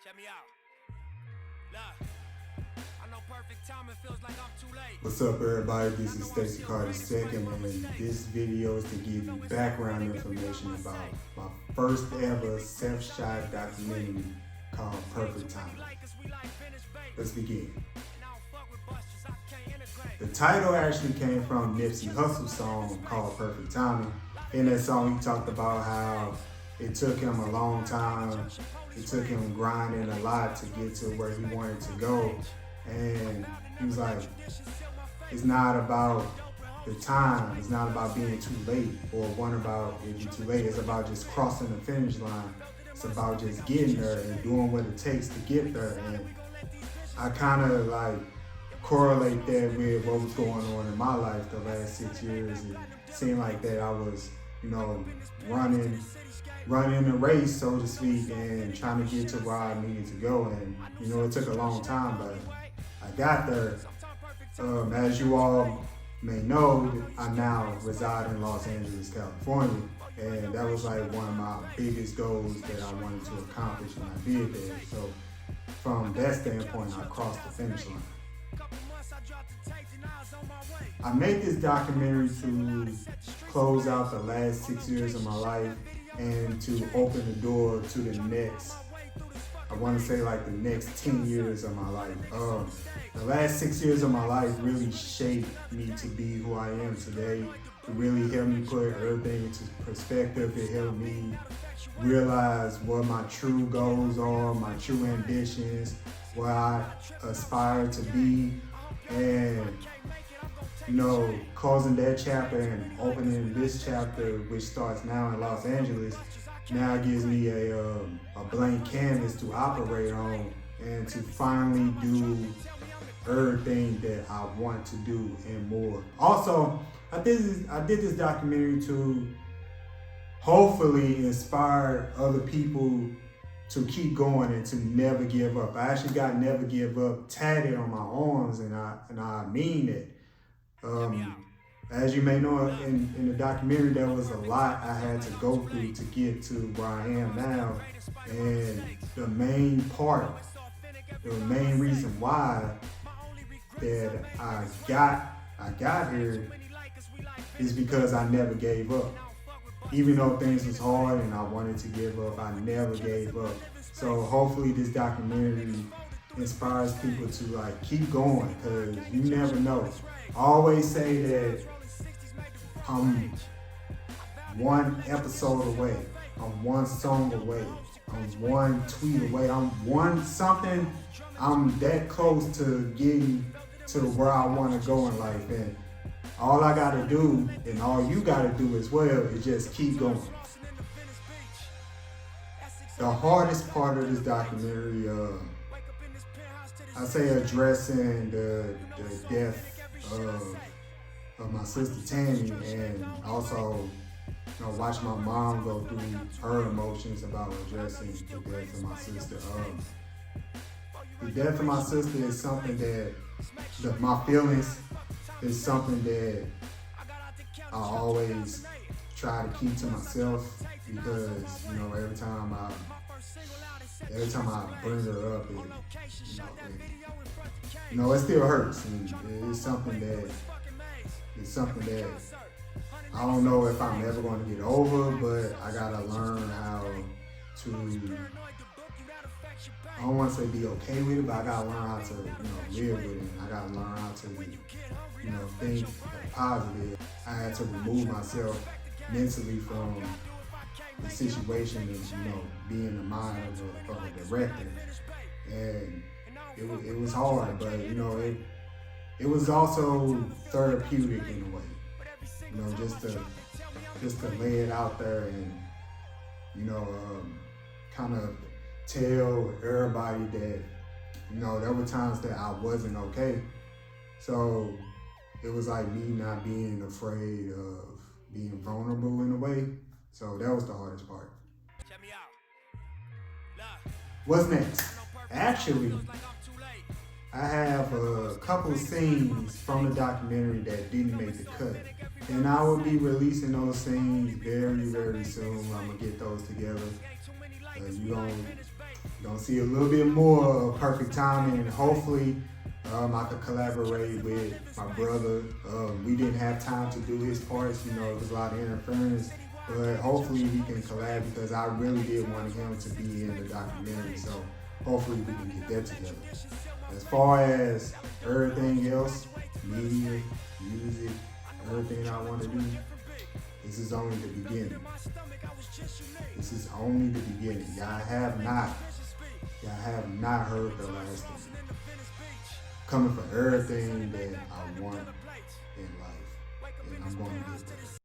Check me out. Look, I know perfect timing feels like I'm too late. What's up, everybody? This is Stacey II, and this video is to give you background information about my first ever self-shot documentary called Perfect Timing. Let's begin. The title actually came from Nipsey Hussle's song called Perfect Timing. In that song, he talked about how it took him a long time. It took him grinding a lot to get to where he wanted to go. And he was like, it's not about the time. It's not about being too late or one about if you're too late. It's about just crossing the finish line. It's about just getting there and doing what it takes to get there. And I kind of like correlate that with what was going on in my life the last 6 years. It seemed like that I was, running a race, so to speak, and trying to get to where I needed to go. And, it took a long time, but I got there. As you all may know, I now reside in Los Angeles, California. And that was like one of my biggest goals that I wanted to accomplish when I did that. So from that standpoint, I crossed the finish line. I made this documentary to close out the last 6 years of my life and to open the door to the next, I want to say like the next 10 years of my life. The last 6 years of my life really shaped me to be who I am today. It really helped me put everything into perspective. It helped me realize what my true goals are, my true ambitions, what I aspire to be, and closing that chapter and opening this chapter, which starts now in Los Angeles, now gives me a blank canvas to operate on and to finally do everything that I want to do and more. Also, I did this documentary to hopefully inspire other people to keep going and to never give up. I actually got never give up tatted on my arms, and I mean it. As you may know, in the documentary, there was a lot I had to go through to get to where I am now. And the main reason why that I got here is because I never gave up. Even though things was hard and I wanted to give up, I never gave up. So hopefully this documentary inspires people to keep going, because you never know. I always say that I'm one episode away, I'm one song away, I'm one tweet away, I'm that close to getting to where I want to go in life. And all I gotta do, and all you gotta do as well, is just keep going. The hardest part of this documentary, I say addressing the death of my sister Tammy, and also watch my mom go through her emotions about addressing the death of my sister. The death of my sister is something that my feelings is something that I always try to keep to myself, because every time I bring her up, it still hurts, and it's something that I don't know if I'm ever going to get over, but I gotta learn how to, I don't want to say be okay with it, but I gotta learn how to live with it. I gotta learn how to think positive. I had to remove myself mentally from the situation of being the mind of a director, and it was hard, but it was also therapeutic in a way, just to lay it out there and kind of tell everybody that there were times that I wasn't okay. So it was like me not being afraid of being vulnerable in a way. So that was the hardest part. What's next? Actually, I have a couple scenes from the documentary that didn't make the cut. And I will be releasing those scenes very, very soon. I'm gonna get those together. You don't gonna see a little bit more of Perfect Timing, and hopefully I could collaborate with my brother. We didn't have time to do his parts, you know, it was a lot of interference, but hopefully we can collab because I really did want him to be in the documentary, so hopefully we can get that together. As far as everything else, media, music, everything I want to do, this is only the beginning. This is only the beginning. Y'all have not heard the last thing. Coming for everything that I want in life, and I'm going to get there.